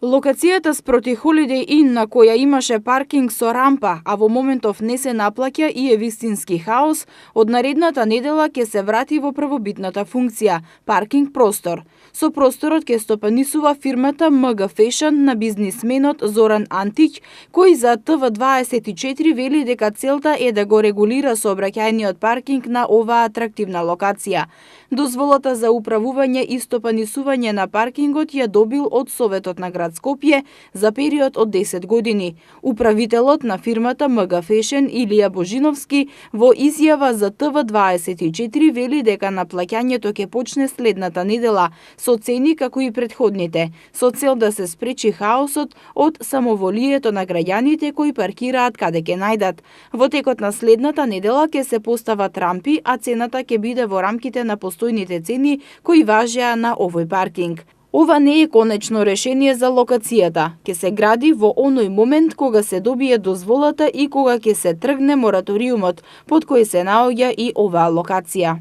Локацијата спроти Holiday Inn, на која имаше паркинг со рампа, а во моментов не се наплаќа и е вистински хаос, од наредната недела ќе се врати во првобитната функција – паркинг простор. Со просторот ќе стопанисува фирмата МГ Fashion на бизнисменот Зоран Антич, кој за ТВ24 вели дека целта е да го регулира сообраќајниот паркинг на оваа атрактивна локација. Дозволата за управување и стопанисување на паркингот ја добил од Советот на град Скопје за период од 10 години. Управителот на фирмата МГ Fashion Илија Божиновски во изјава за ТВ24 вели дека наплаќањето ќе почне следната недела со цени како и претходните, со цел да се спречи хаосот од самоволието на граѓаните кои паркираат каде ќе најдат. Во текот на следната недела ќе се постават рампи, а цената ќе биде во рамките на постојните цени кои важеа на овој паркинг. Ова не е конечно решение за локацијата. Ќе се гради во оној момент кога се добие дозволата и кога ќе се тргне мораториумот, под кој се наоѓа и оваа локација.